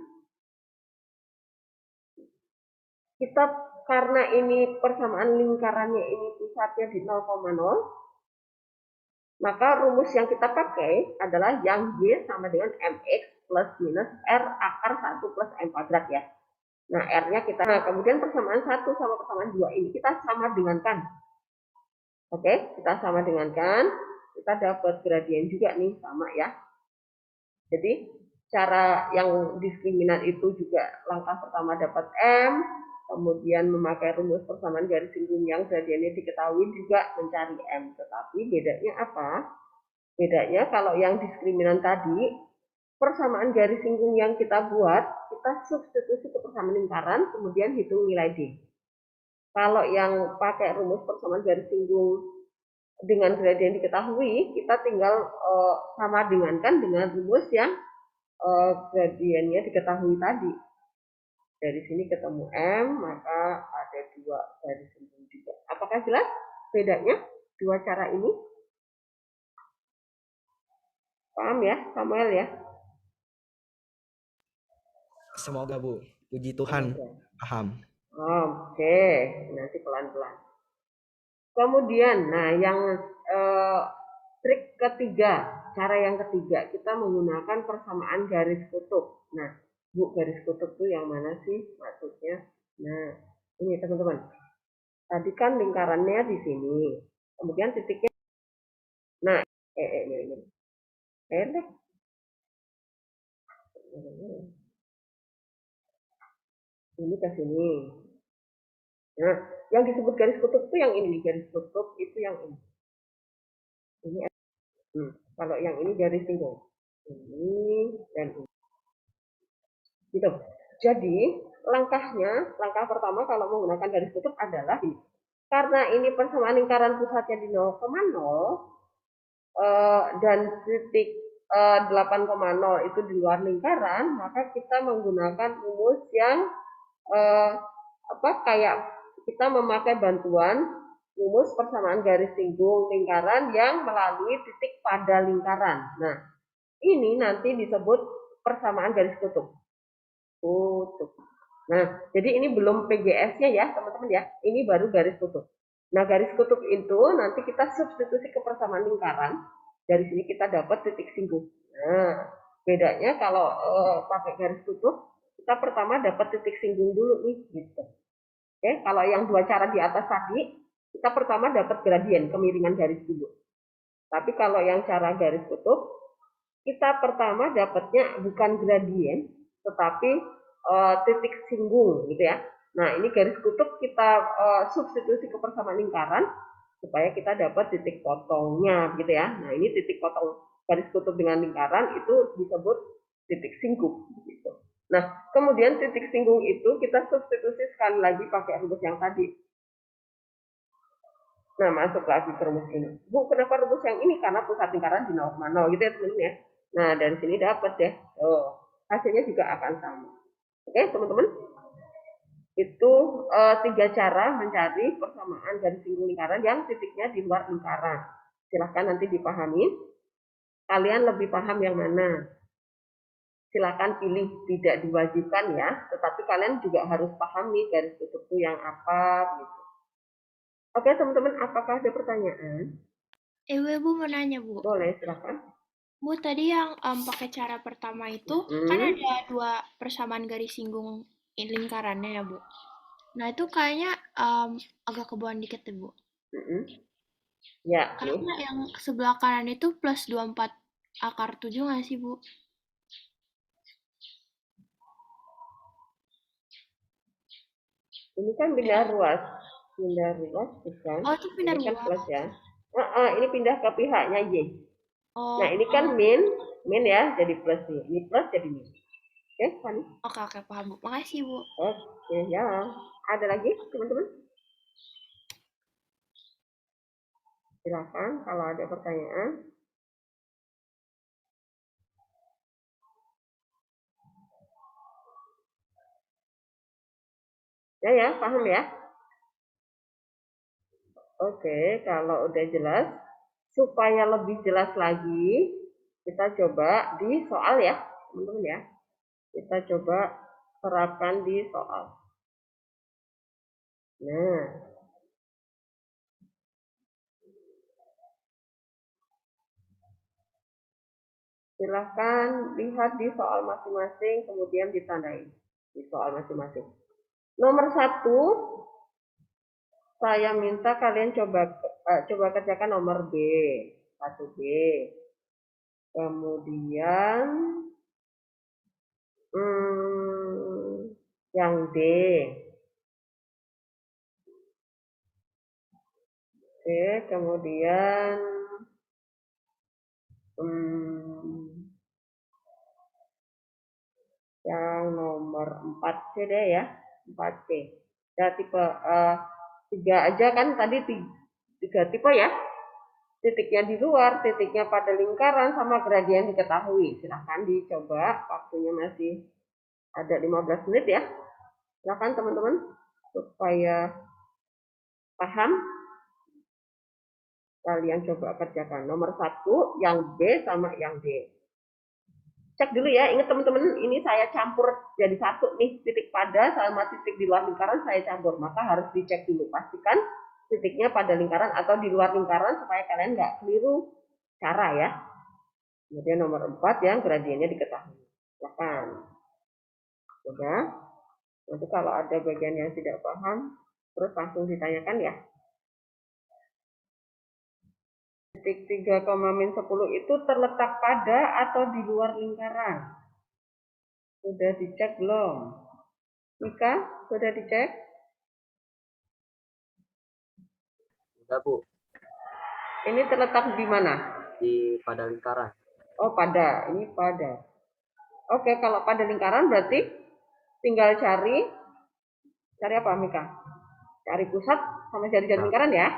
kita karena ini persamaan lingkarannya ini pusatnya di 0,0, maka rumus yang kita pakai adalah yang Y sama dengan MX plus minus R akar 1 plus M kuadrat ya. Nah, R-nya kita, kemudian persamaan 1 sama persamaan 2 ini kita sama dengankan. Oke, kita sama dengankan, kita dapat gradien juga nih, sama ya. Jadi, cara yang diskriminan itu juga langkah pertama dapat M, kemudian memakai rumus persamaan garis singgung yang gradiennya diketahui juga mencari M. Tetapi bedanya apa? Bedanya kalau yang diskriminan tadi, persamaan garis singgung yang kita buat, kita substitusi ke persamaan lingkaran, kemudian hitung nilai D. Kalau yang pakai rumus persamaan garis singgung dengan gradien diketahui, kita tinggal sama dengankan dengan rumus yang gradiennya diketahui tadi. Dari sini ketemu M, maka ada 2 garis singgung juga. Apakah jelas bedanya dua cara ini? Paham ya, Samuel ya? Semoga Bu, puji Tuhan, paham. Oke, nanti pelan-pelan. Kemudian, nah yang trik ketiga, cara yang ketiga, kita menggunakan persamaan garis kutub. Nah, Bu, garis kutub itu yang mana sih maksudnya? Nah, ini teman-teman. Tadi kan lingkarannya di sini, kemudian titiknya. Nah, ini. Ini ke sini. Nah, yang disebut garis kutub itu yang ini, garis kutub itu yang ini. Ini kalau yang ini garis singgung. Ini dan ini. Gitu. Jadi, langkah pertama kalau menggunakan garis kutub adalah ini. Karena ini persamaan lingkaran pusatnya di 0,0 dan titik 8,0 itu di luar lingkaran, maka kita menggunakan rumus yang kayak kita memakai bantuan rumus persamaan garis singgung lingkaran yang melalui titik pada lingkaran. Nah, ini nanti disebut persamaan garis kutub. Nah, jadi ini belum PGS-nya ya, teman-teman ya. Ini baru garis kutub. Nah, garis kutub itu nanti kita substitusi ke persamaan lingkaran. Dari sini kita dapat titik singgung. Nah, bedanya kalau pakai garis kutub, kita pertama dapat titik singgung dulu nih, gitu. Oke, kalau yang dua cara di atas tadi, kita pertama dapat gradien, kemiringan garis dulu. Tapi kalau yang cara garis kutub, kita pertama dapatnya bukan gradien, tetapi titik singgung gitu ya. Nah, ini garis kutub kita substitusi ke persamaan lingkaran supaya kita dapat titik potongnya gitu ya. Nah, ini titik potong garis kutub dengan lingkaran itu disebut titik singgung gitu. Nah, kemudian titik singgung itu kita substitusi sekali lagi pakai rumus yang tadi. Nah, masuk lagi ke rumus ini. Bu, kenapa rumus yang ini? Karena pusat lingkaran di 0,0 gitu ya teman-teman ya. Nah, dari sini dapat deh. Oh, hasilnya juga akan sama. Oke, teman-teman. Itu 3 cara mencari persamaan garis singgung lingkaran yang titiknya di luar lingkaran. Silahkan nanti dipahami. Kalian lebih paham yang mana? Silahkan pilih, tidak diwajibkan ya. Tetapi kalian juga harus pahami garis kutub itu yang apa gitu. Oke, teman-teman, apakah ada pertanyaan? Bu mau nanya, Bu. Boleh, silakan. Bu, tadi yang pakai cara pertama itu kan ada 2 persamaan garis singgung lingkarannya ya, Bu. Nah, itu kayaknya agak kebawaan dikit deh, Bu. Ya, Karena yang sebelah kanan itu plus 24 akar 7 nggak sih, Bu? Ini kan pindah ruas. Pindah ruas, bukan? Oh, itu pindah ini kan ruas. plus ya. Ini pindah ke pihaknya Y. Oh, Nah, ini kan min ya, jadi plus nih. Ini plus jadi min. Oke, Fanny? Oke, paham, Bu. Makasih, Bu. Oke, ya. Ada lagi, teman-teman? Silakan kalau ada pertanyaan. Ya, paham ya? Oke, kalau udah jelas, supaya lebih jelas lagi, kita coba di soal ya, teman-teman ya. Kita coba terapkan di soal. Nah, silahkan lihat di soal masing-masing, kemudian ditandai di soal masing-masing. Nomor 1, saya minta kalian coba kerjakan nomor B, 1B. Kemudian yang D. Oke, kemudian yang nomor 4C deh ya, 4C. Ya, tipe 3 aja kan tadi 3 tipe ya. Titiknya di luar, titiknya pada lingkaran, sama gradien diketahui. Silahkan dicoba, waktunya masih ada 15 menit ya. Silahkan teman-teman, supaya paham, kalian coba kerjakan. Nomor 1, yang B sama yang D. Cek dulu ya, ingat teman-teman, ini saya campur jadi satu nih, titik pada sama titik di luar lingkaran saya campur. Maka harus dicek dulu, pastikan titiknya pada lingkaran atau di luar lingkaran supaya kalian nggak keliru cara ya. Kemudian nomor 4 yang gradiennya diketahui. Silakan. Sudah. Nanti kalau ada bagian yang tidak paham, terus langsung ditanyakan ya. Titik 3,-10 itu terletak pada atau di luar lingkaran? Sudah dicek belum? Mika, sudah dicek? Sudah, Bu. Ini terletak di mana? Pada lingkaran. Oh, pada. Ini pada. Oke, kalau pada lingkaran berarti tinggal cari apa, Mika? Cari pusat sama jari-jari lingkaran ya.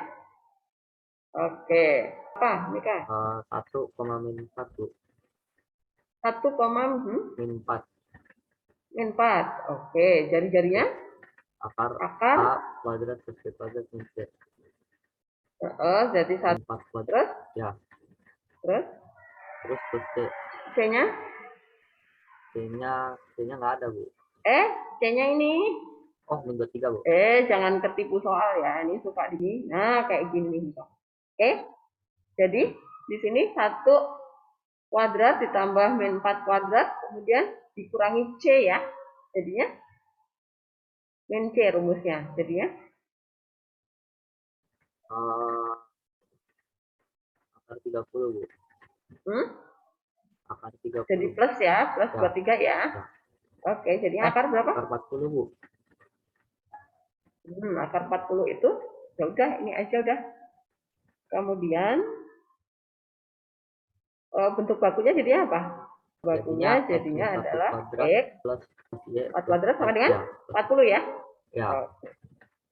Oke. Apa, Mika? 1,-1. 1,-4. Min 4. Oke, jari-jarinya? Akar A kuadrat plus B kuadrat min C. Jadi 1 kuadrat. Terus? Ya. Terus plus C. C-nya? C-nya nggak ada, Bu. C-nya ini? Oh, min 23, Bu. Jangan ketipu soal ya. Ini suka di. Nah, kayak gini nih. Oke. Jadi, di sini 1 kuadrat ditambah min 4 kuadrat, kemudian dikurangi C ya. Jadinya min C rumusnya. Jadinya Akar 30, Bu. Akar 30. Jadi plus ya, plus Ya. 23 ya. Ya. Oke, jadi akar berapa? Akar 40, Bu. Akar 40 itu, ya udah ini aja udah. Kemudian bentuk bakunya jadi apa? Bakunya jadinya adalah X plus Y 4 kuadrat sama dengan 40 ya? Ya. Oke.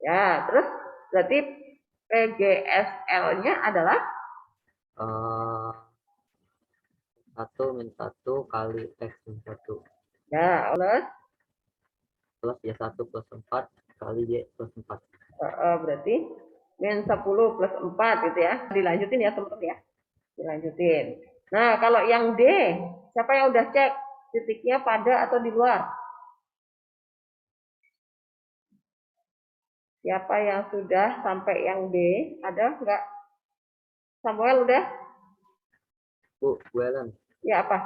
Ya, terus berarti PGSL-nya adalah 1 min 1 kali X min 1. ya, Plus Y1 plus 4 kali Y plus 4. berarti min 10 plus 4 gitu ya. Dilanjutin ya teman-teman ya. Dilanjutin. Nah, kalau yang D, siapa yang udah cek titiknya pada atau di luar? Siapa yang sudah sampai yang D? Ada nggak? Samuel udah? Bu Ellen. Ya apa?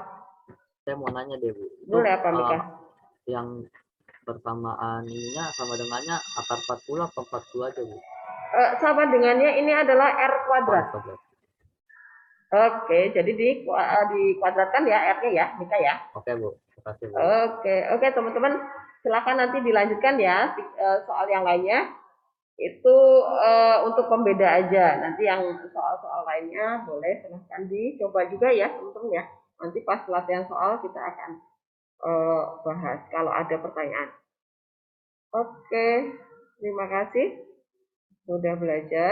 Saya mau nanya deh, Bu. Boleh apa, Mika? Yang persamaan ininya sama dengannya akar 40 atau 40 aja, Bu? Sama dengannya ini adalah R kuadrat. Oke, jadi dikuadratkan ya R-nya ya, Mika ya. Oke, Bu. Terima kasih, Bu. Oke, teman-teman. Silakan nanti dilanjutkan ya soal yang lainnya. Itu untuk pembeda aja. Nanti yang soal-soal lainnya boleh silahkan dicoba juga ya, teman-teman ya. Nanti pas latihan soal kita akan bahas kalau ada pertanyaan. Oke, terima kasih sudah belajar.